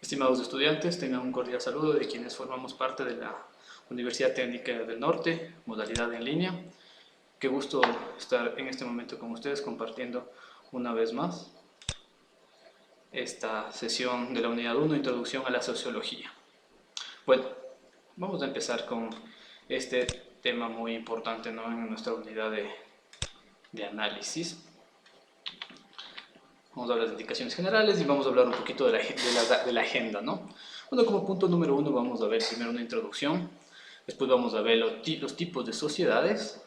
Estimados estudiantes, tengan un cordial saludo de quienes formamos parte de la Universidad Técnica del Norte, modalidad en línea. Qué gusto estar en este momento con ustedes compartiendo una vez más esta sesión de la Unidad 1, Introducción a la Sociología. Bueno, vamos a empezar con este tema muy importante, ¿no?, en nuestra unidad de análisis. Vamos a hablar de indicaciones generales y vamos a hablar un poquito de la agenda, ¿no? Bueno, como punto número 1 vamos a ver primero una introducción, después vamos a ver los tipos de sociedades,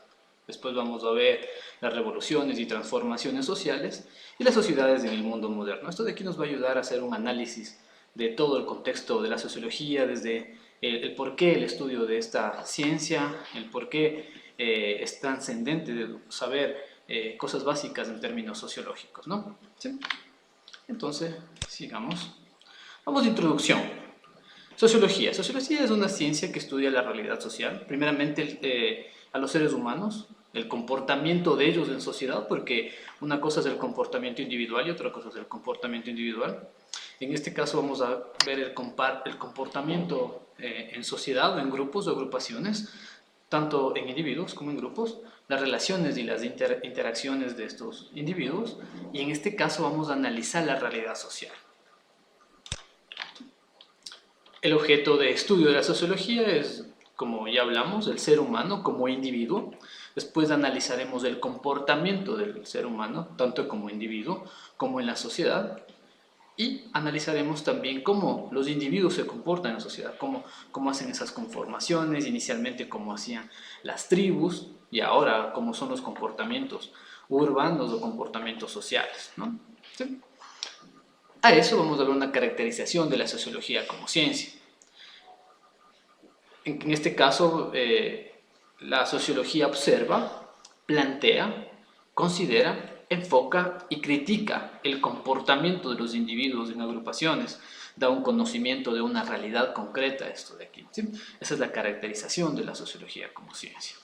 después vamos a ver las revoluciones y transformaciones sociales y las sociedades en el mundo moderno. Esto de aquí nos va a ayudar a hacer un análisis de todo el contexto de la sociología, desde el por qué el estudio de esta ciencia, el por qué es trascendente de saber cosas básicas en términos sociológicos, ¿no? ¿Sí? Entonces, sigamos. Vamos a introducción. Sociología. Sociología es una ciencia que estudia la realidad social, primeramente a los seres humanos, el comportamiento de ellos en sociedad, porque una cosa es el comportamiento individual y otra cosa es el comportamiento individual. En este caso vamos a ver el comportamiento en sociedad o en grupos o agrupaciones, tanto en individuos como en grupos, las relaciones y las interacciones de estos individuos, y en este caso vamos a analizar la realidad social. El objeto de estudio de la sociología es, como ya hablamos, el ser humano como individuo. Después analizaremos el comportamiento del ser humano, tanto como individuo como en la sociedad. Y analizaremos también cómo los individuos se comportan en la sociedad, cómo hacen esas conformaciones, inicialmente cómo hacían las tribus y ahora cómo son los comportamientos urbanos o comportamientos sociales, ¿no? ¿Sí? A eso vamos a ver una caracterización de la sociología como ciencia. En este caso, la sociología observa, plantea, considera, enfoca y critica el comportamiento de los individuos en agrupaciones, da un conocimiento de una realidad concreta, esto de aquí, ¿sí? Esa es la caracterización de la sociología como ciencia.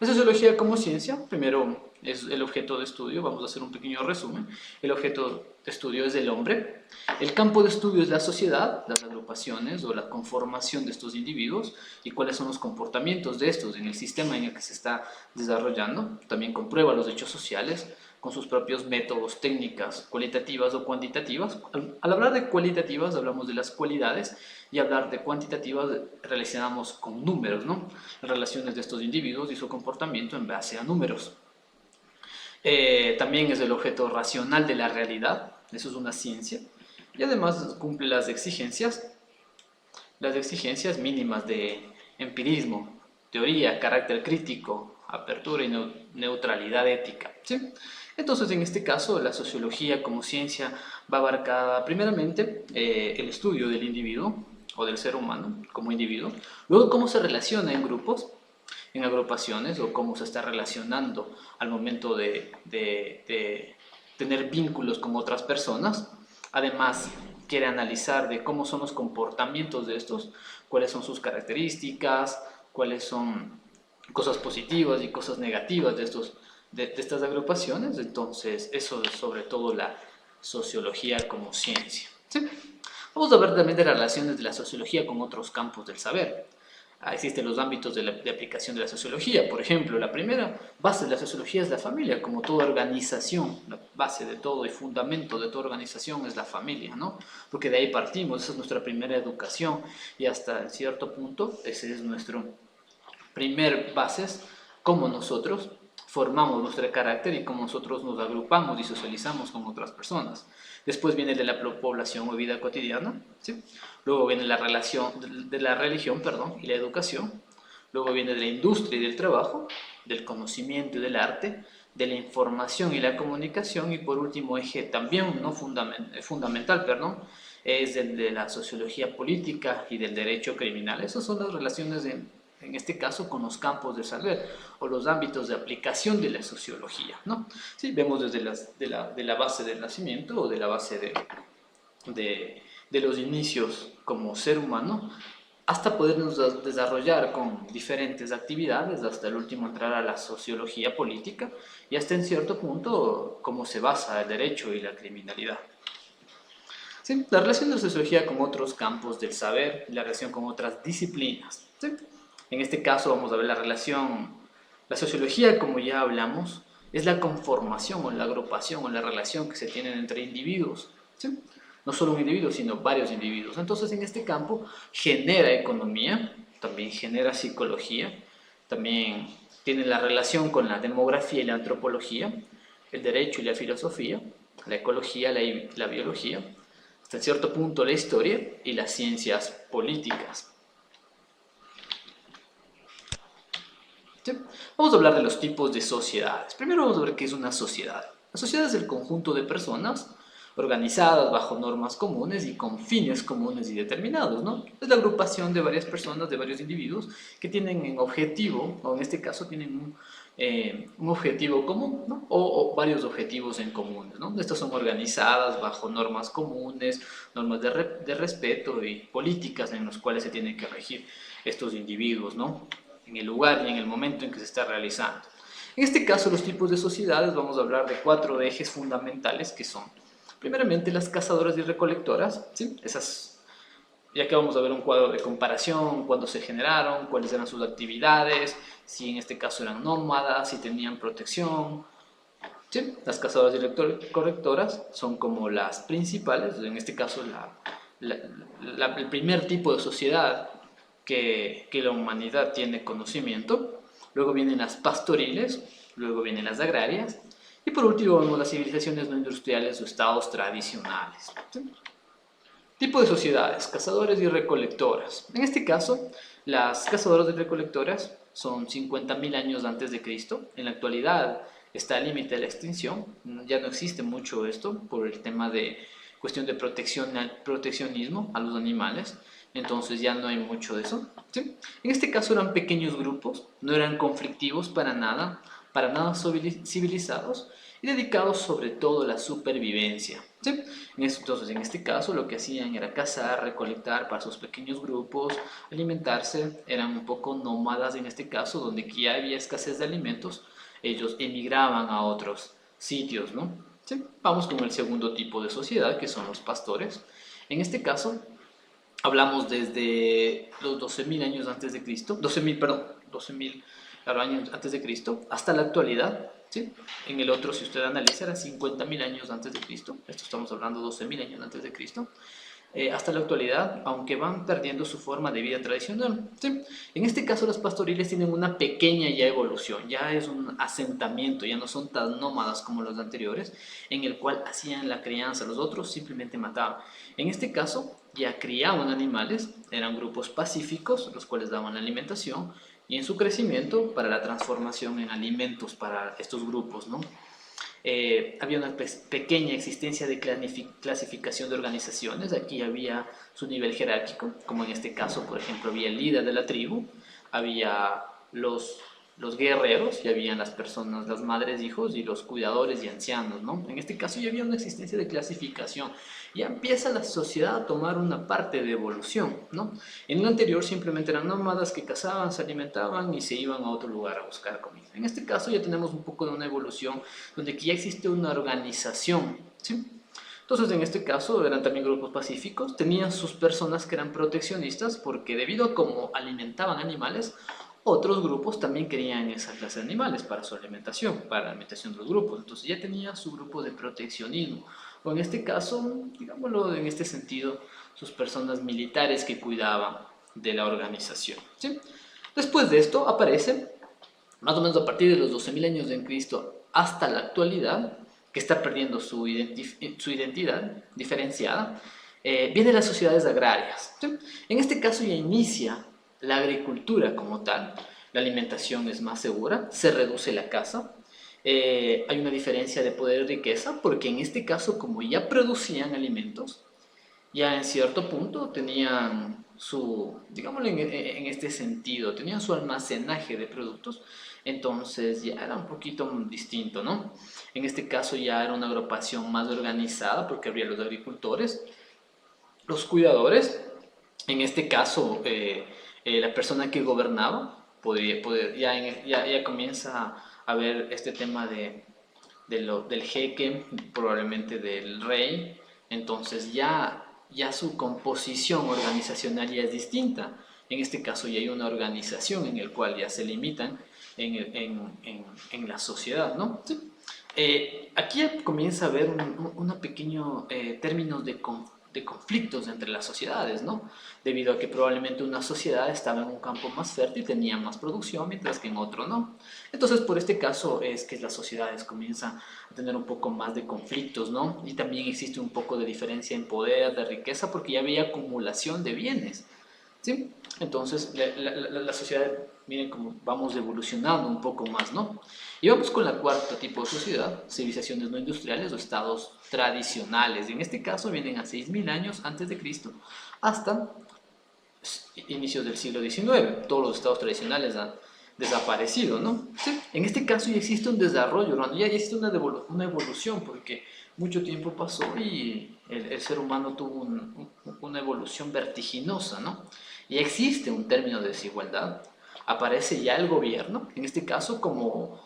La sociología como ciencia, primero es el objeto de estudio, vamos a hacer un pequeño resumen. El objeto de estudio es el hombre, el campo de estudio es la sociedad, las agrupaciones o la conformación de estos individuos y cuáles son los comportamientos de estos en el sistema en el que se está desarrollando. También comprueba los hechos sociales con sus propios métodos, técnicas cualitativas o cuantitativas. Al hablar de cualitativas hablamos de las cualidades y hablar de cuantitativas relacionamos con números, ¿no? Las relaciones de estos individuos y su comportamiento en base a números. También es el objeto racional de la realidad, eso es una ciencia, y además cumple las exigencias mínimas de empirismo, teoría, carácter crítico, apertura y neutralidad ética, ¿sí? Entonces, en este caso, la sociología como ciencia va abarcada primeramente el estudio del individuo o del ser humano como individuo, luego cómo se relaciona en grupos, en agrupaciones o cómo se está relacionando al momento de tener vínculos con otras personas. Además, quiere analizar de cómo son los comportamientos de estos, cuáles son sus características, cuáles son cosas positivas y cosas negativas de estas agrupaciones. Entonces, eso es sobre todo la sociología como ciencia, ¿sí? Vamos a ver también de las relaciones de la sociología con otros campos del saber. Existen los ámbitos de aplicación de la sociología. Por ejemplo, la primera base de la sociología es la familia, como toda organización. La base de todo y fundamento de toda organización es la familia, ¿no? Porque de ahí partimos, esa es nuestra primera educación y hasta cierto punto ese es nuestro primer bases, cómo nosotros formamos nuestro carácter y cómo nosotros nos agrupamos y socializamos con otras personas. Después viene de la población o vida cotidiana, ¿sí? Luego viene la relación de la religión, y la educación. Luego viene de la industria y del trabajo, del conocimiento y del arte, de la información y la comunicación, y por último eje también no fundamental, es el de la sociología política y del derecho criminal. Esas son las relaciones en este caso con los campos de saber o los ámbitos de aplicación de la sociología, ¿no? Sí, vemos desde de la base del nacimiento o de la base de los inicios como ser humano hasta podernos desarrollar con diferentes actividades, hasta el último entrar a la sociología política y hasta en cierto punto cómo se basa el derecho y la criminalidad. ¿sí? La relación de la sociología con otros campos del saber y la relación con otras disciplinas, ¿sí? En este caso vamos a ver la relación, la sociología, como ya hablamos, es la conformación o la agrupación o la relación que se tienen entre individuos, ¿sí? No solo un individuo, sino varios individuos. Entonces, en este campo genera economía, también genera psicología, también tiene la relación con la demografía y la antropología, el derecho y la filosofía, la ecología, la biología, hasta cierto punto la historia y las ciencias políticas. ¿Sí? Vamos a hablar de los tipos de sociedades. Primero vamos a ver qué es una sociedad. La sociedad es el conjunto de personas organizadas bajo normas comunes y con fines comunes y determinados, ¿no? Es la agrupación de varias personas, de varios individuos que tienen un objetivo, o en este caso tienen un objetivo común, ¿no? O varios objetivos en común, ¿no? Estas son organizadas bajo normas comunes, normas de respeto y políticas en las cuales se tienen que regir estos individuos, ¿no? En el lugar y en el momento en que se está realizando. En este caso, los tipos de sociedades, vamos a hablar de 4 ejes fundamentales que son, primeramente, las cazadoras y recolectoras, ¿sí? Esas, ya que vamos a ver un cuadro de comparación, cuándo se generaron, cuáles eran sus actividades, si en este caso eran nómadas, si tenían protección, ¿sí? Las cazadoras y recolectoras son como las principales, en este caso el primer tipo de sociedad que la humanidad tiene conocimiento. Luego vienen las pastoriles, luego vienen las agrarias y por último vemos las civilizaciones no industriales o estados tradicionales. ¿Sí? Tipo de sociedades, cazadores y recolectoras. En este caso, las cazadoras y recolectoras son 50.000 años antes de Cristo. En la actualidad está el límite de la extinción. Ya no existe mucho esto por el tema de cuestión de proteccionismo a los animales. Entonces ya no hay mucho de eso. ¿Sí? En este caso eran pequeños grupos, no eran conflictivos para nada civilizados y dedicados sobre todo a la supervivencia. ¿Sí? Entonces, en este caso, lo que hacían era cazar, recolectar para sus pequeños grupos, alimentarse, eran un poco nómadas en este caso, donde ya había escasez de alimentos, ellos emigraban a otros sitios, ¿no? ¿Sí? Vamos con el segundo tipo de sociedad, que son los pastores. En este caso, hablamos desde los 12.000 años antes de Cristo, 12.000, perdón, 12.000 años antes de Cristo, hasta la actualidad, ¿sí? En el otro, si usted analiza, era 50.000 años antes de Cristo, esto estamos hablando 12.000 años antes de Cristo, hasta la actualidad, aunque van perdiendo su forma de vida tradicional, ¿sí? En este caso, los pastoriles tienen una pequeña ya evolución, ya es un asentamiento, ya no son tan nómadas como los anteriores, en el cual hacían la crianza, los otros simplemente mataban. En este caso, ya criaban animales, eran grupos pacíficos, los cuales daban alimentación, y en su crecimiento para la transformación en alimentos para estos grupos, ¿no? Había una pequeña existencia de clasificación de organizaciones, aquí había su nivel jerárquico, como en este caso, por ejemplo, había el líder de la tribu, había los guerreros, y habían las personas, las madres, hijos, y los cuidadores y ancianos, ¿no? En este caso ya había una existencia de clasificación, ya empieza la sociedad a tomar una parte de evolución, ¿no? En lo anterior simplemente eran nómadas que cazaban, se alimentaban y se iban a otro lugar a buscar comida. En este caso ya tenemos un poco de una evolución donde aquí ya existe una organización, ¿sí? Entonces, en este caso, eran también grupos pacíficos, tenían sus personas que eran proteccionistas porque debido a cómo alimentaban animales, otros grupos también querían esa clase de animales para su alimentación, para la alimentación de los grupos. Entonces ya tenía su grupo de proteccionismo, o en este caso, digámoslo en este sentido, sus personas militares que cuidaban de la organización, ¿sí? Después de esto aparece, más o menos a partir de los 12.000 años de Cristo hasta la actualidad, que está perdiendo su identidad diferenciada, vienen las sociedades agrarias, ¿sí? En este caso ya inicia la agricultura como tal, la alimentación es más segura, se reduce la caza, hay una diferencia de poder y riqueza, porque en este caso, como ya producían alimentos, ya en cierto punto tenían su, digámoslo en este sentido, tenían su almacenaje de productos, entonces ya era un poquito distinto, ¿no? En este caso ya era una agrupación más organizada, porque había los agricultores, los cuidadores, en este caso la persona que gobernaba, ya comienza a ver este tema del jeque, probablemente del rey, entonces ya su composición organizacional ya es distinta. En este caso ya hay una organización en el cual ya se limitan en la sociedad, ¿no? Sí. Aquí ya comienza a haber una pequeño términos de conflictos entre las sociedades, ¿no? Debido a que probablemente una sociedad estaba en un campo más fértil, tenía más producción, mientras que en otro no. Entonces, por este caso es que las sociedades comienzan a tener un poco más de conflictos, ¿no? Y también existe un poco de diferencia en poder, de riqueza, porque ya había acumulación de bienes. ¿Sí? Entonces, la sociedad, miren cómo vamos evolucionando un poco más, ¿no? Y vamos con la cuarta tipo de sociedad, civilizaciones no industriales o estados tradicionales. En este caso vienen a 6.000 años antes de Cristo hasta inicios del siglo XIX. Todos los estados tradicionales han desaparecido, ¿no? Sí. En este caso ya existe un desarrollo, hermano, ya existe una evolución, porque mucho tiempo pasó y el ser humano tuvo una evolución vertiginosa, ¿no? Ya existe un término de desigualdad, aparece ya el gobierno, en este caso como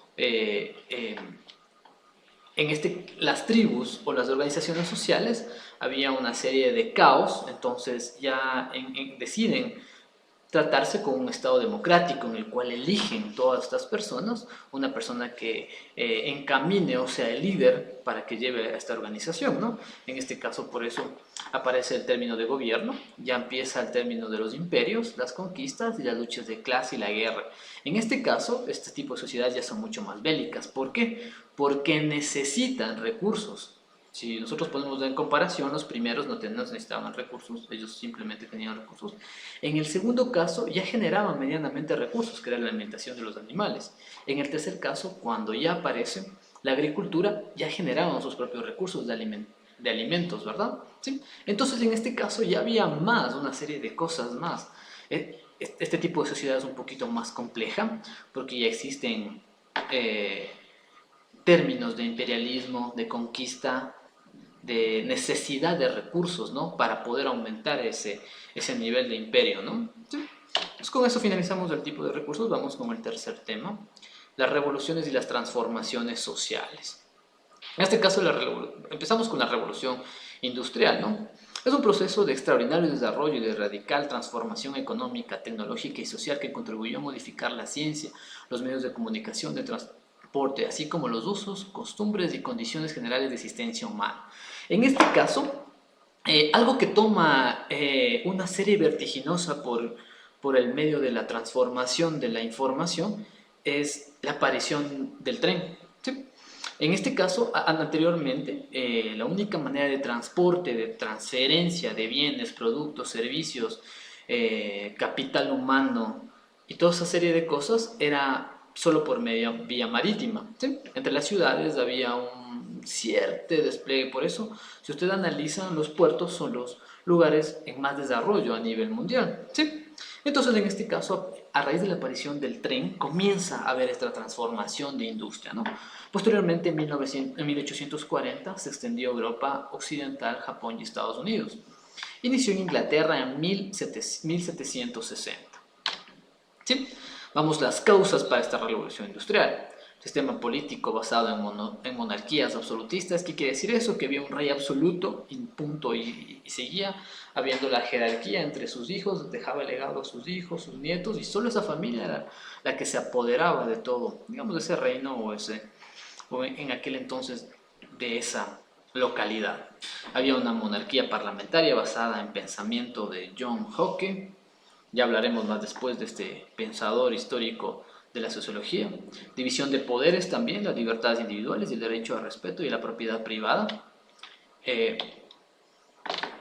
las tribus o las organizaciones sociales había una serie de caos, entonces ya deciden tratarse con un Estado democrático en el cual eligen todas estas personas, una persona que encamine o sea el líder para que lleve a esta organización, ¿no? En este caso por eso aparece el término de gobierno, ya empieza el término de los imperios, las conquistas y las luchas de clase y la guerra. En este caso, este tipo de sociedades ya son mucho más bélicas. ¿Por qué? Porque necesitan recursos. Si nosotros ponemos en comparación, los primeros no necesitaban recursos, ellos simplemente tenían recursos. En el segundo caso, ya generaban medianamente recursos, que era la alimentación de los animales. En el tercer caso, cuando ya aparece la agricultura, ya generaban sus propios recursos de alimentos, ¿verdad? ¿Sí? Entonces, en este caso ya había más, una serie de cosas más. Este tipo de sociedad es un poquito más compleja, porque ya existen términos de imperialismo, de conquista, de necesidad de recursos, ¿no? Para poder aumentar ese nivel de imperio, ¿no? Sí. Pues con eso finalizamos el tipo de recursos. Vamos con el tercer tema, las revoluciones y las transformaciones sociales. En este caso, empezamos con la revolución industrial, ¿no? Es un proceso de extraordinario desarrollo y de radical transformación económica, tecnológica y social que contribuyó a modificar la ciencia, los medios de comunicación, de transporte, así como los usos, costumbres y condiciones generales de existencia humana. En este caso, algo que toma una serie vertiginosa por el medio de la transformación de la información es la aparición del tren. ¿Sí? En este caso, anteriormente, la única manera de transporte, de transferencia de bienes, productos, servicios, capital humano y toda esa serie de cosas era solo por vía marítima. ¿Sí? Entre las ciudades había un cierto despliegue, por eso, si usted analiza, los puertos son los lugares en más desarrollo a nivel mundial. ¿Sí? Entonces, en este caso, a raíz de la aparición del tren, comienza a haber esta transformación de industria, ¿no? Posteriormente, en 1840, se extendió a Europa Occidental, Japón y Estados Unidos. Inició en Inglaterra en 1760. ¿Sí? Vamos, las causas para esta revolución industrial. Sistema político basado en monarquías absolutistas. ¿Qué quiere decir eso? Que había un rey absoluto, y punto, y seguía habiendo la jerarquía entre sus hijos, dejaba el legado a sus hijos, sus nietos, y solo esa familia era la que se apoderaba de todo, digamos, de ese reino o en aquel entonces de esa localidad. Había una monarquía parlamentaria basada en pensamiento de John Locke. Ya hablaremos más después de este pensador histórico de la sociología. División de poderes también, las libertades individuales y el derecho al respeto y la propiedad privada.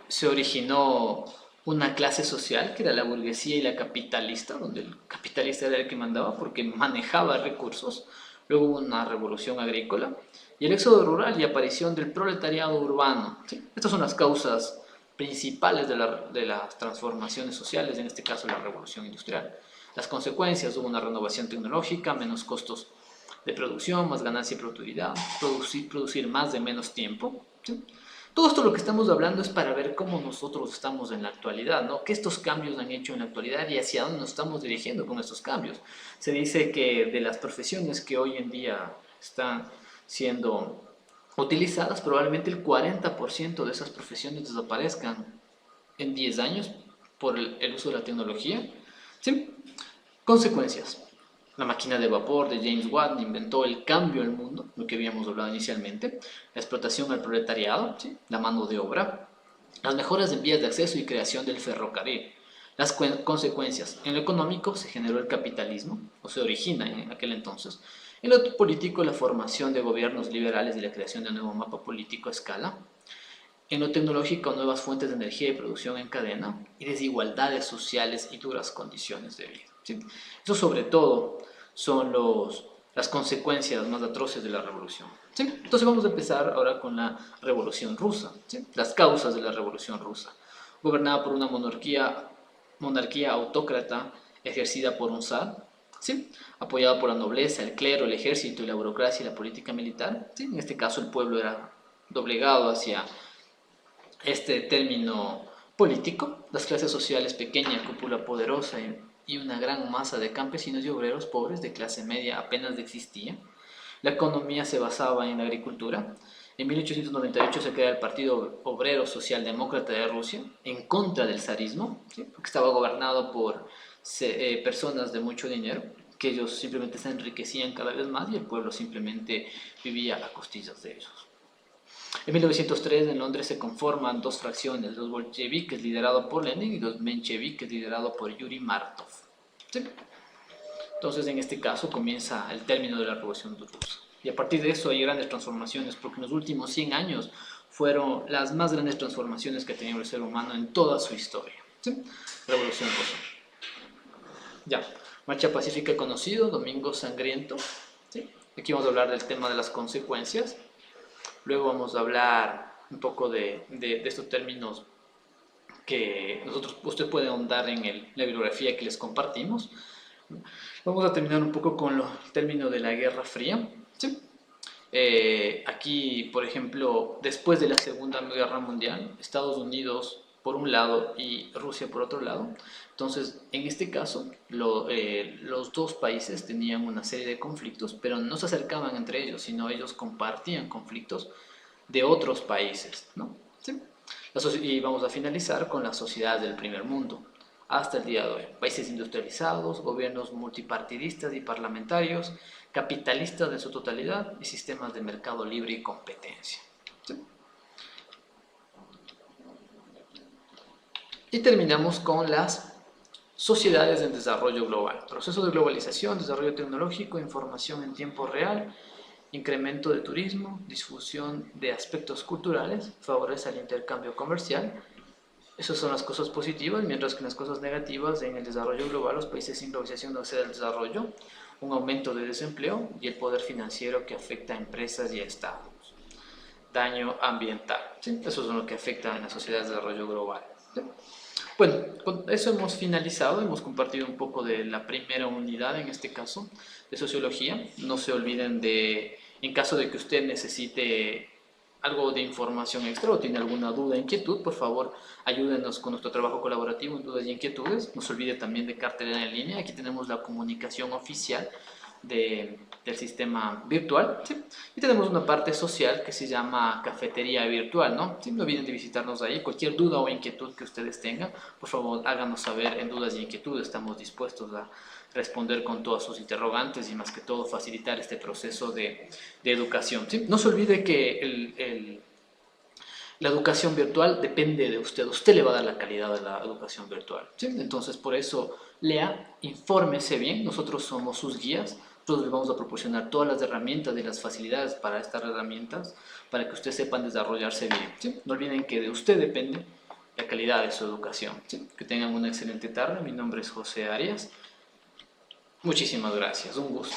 Se originó una clase social que era la burguesía y la capitalista, donde el capitalista era el que mandaba porque manejaba recursos. Luego hubo una revolución agrícola y el éxodo rural y aparición del proletariado urbano. ¿Sí? Estas son las causas principales de las transformaciones sociales, en este caso la revolución industrial. Las consecuencias: hubo una renovación tecnológica, menos costos de producción, más ganancia y productividad, producir más de menos tiempo. ¿Sí? Todo esto lo que estamos hablando es para ver cómo nosotros estamos en la actualidad, ¿no? ¿Qué estos cambios han hecho en la actualidad y hacia dónde nos estamos dirigiendo con estos cambios? Se dice que de las profesiones que hoy en día están siendo utilizadas, probablemente el 40% de esas profesiones desaparezcan en 10 años por el uso de la tecnología. ¿Sí? Consecuencias. La máquina de vapor de James Watt inventó el cambio al mundo, lo que habíamos hablado inicialmente, la explotación al proletariado, ¿sí? La mano de obra, las mejoras en vías de acceso y creación del ferrocarril. Las consecuencias. En lo económico se generó el capitalismo, o se origina en aquel entonces. En lo político, la formación de gobiernos liberales y la creación de un nuevo mapa político a escala. En lo tecnológico, nuevas fuentes de energía y producción en cadena, y desigualdades sociales y duras condiciones de vida. ¿Sí? Eso sobre todo son las consecuencias más atroces de la revolución. ¿Sí? Entonces vamos a empezar ahora con la revolución rusa, ¿sí? Las causas de la revolución rusa. Gobernada por una monarquía autócrata ejercida por un zar, ¿sí? Apoyada por la nobleza, el clero, el ejército y la burocracia y la política militar. ¿Sí? En este caso el pueblo era doblegado hacia este término político. Las clases sociales pequeña, cúpula poderosa y una gran masa de campesinos y obreros pobres de clase media apenas existía. La economía se basaba en la agricultura. En 1898 se crea el Partido Obrero Socialdemócrata de Rusia en contra del zarismo, ¿sí? Porque estaba gobernado por personas de mucho dinero, que ellos simplemente se enriquecían cada vez más y el pueblo simplemente vivía a costillas de ellos. En 1903 en Londres se conforman dos fracciones, los bolcheviques liderados por Lenin y los mencheviques liderados por Yuri Martov. ¿Sí? Entonces en este caso comienza el término de la Revolución Rusa. Y a partir de eso hay grandes transformaciones, porque en los últimos 100 años fueron las más grandes transformaciones que ha tenido el ser humano en toda su historia. ¿Sí? Revolución Rusa. Ya, marcha pacífica conocido, Domingo Sangriento. ¿Sí? Aquí vamos a hablar del tema de las consecuencias. Luego vamos a hablar un poco de estos términos que usted puede ahondar en la bibliografía que les compartimos. Vamos a terminar un poco con el término de la Guerra Fría. ¿Sí? Aquí, por ejemplo, después de la Segunda Guerra Mundial, Estados Unidos por un lado y Rusia por otro lado. Entonces, en este caso, los dos países tenían una serie de conflictos, pero no se acercaban entre ellos, sino ellos compartían conflictos de otros países, ¿no? ¿Sí? Y vamos a finalizar con la sociedad del primer mundo. Hasta el día de hoy, países industrializados, gobiernos multipartidistas y parlamentarios, capitalistas en su totalidad y sistemas de mercado libre y competencia. ¿Sí? Y terminamos con las sociedades en desarrollo global. Proceso de globalización, desarrollo tecnológico, información en tiempo real, incremento de turismo, difusión de aspectos culturales, favorece el intercambio comercial. Esas son las cosas positivas, mientras que las cosas negativas en el desarrollo global, los países sin globalización no acceden al desarrollo, un aumento de desempleo y el poder financiero que afecta a empresas y a estados. Daño ambiental, ¿sí? Eso es lo que afecta en las sociedades de desarrollo global. ¿Sí? Bueno, con eso hemos finalizado, hemos compartido un poco de la primera unidad, en este caso, de sociología. No se olviden en caso de que usted necesite algo de información extra o tiene alguna duda o inquietud, por favor, ayúdenos con nuestro trabajo colaborativo en dudas y inquietudes. No se olvide también de cartelera en línea. Aquí tenemos la comunicación oficial del sistema virtual, ¿sí? Y tenemos una parte social que se llama cafetería virtual, ¿no? ¿Sí? No olviden de visitarnos ahí. Cualquier duda o inquietud que ustedes tengan, por favor háganos saber en dudas y inquietudes. Estamos dispuestos a responder con todas sus interrogantes y más que todo facilitar este proceso de educación, ¿sí? No se olvide que la educación virtual depende de usted. Usted le va a dar la calidad de la educación virtual, ¿sí? Entonces, por eso, lea, infórmese bien. Nosotros somos sus guías. Nosotros les vamos a proporcionar todas las herramientas y las facilidades para estas herramientas para que ustedes sepan desarrollarse bien, ¿sí? No olviden que de usted depende la calidad de su educación, ¿sí? Que tengan una excelente tarde. Mi nombre es José Arias. Muchísimas gracias. Un gusto.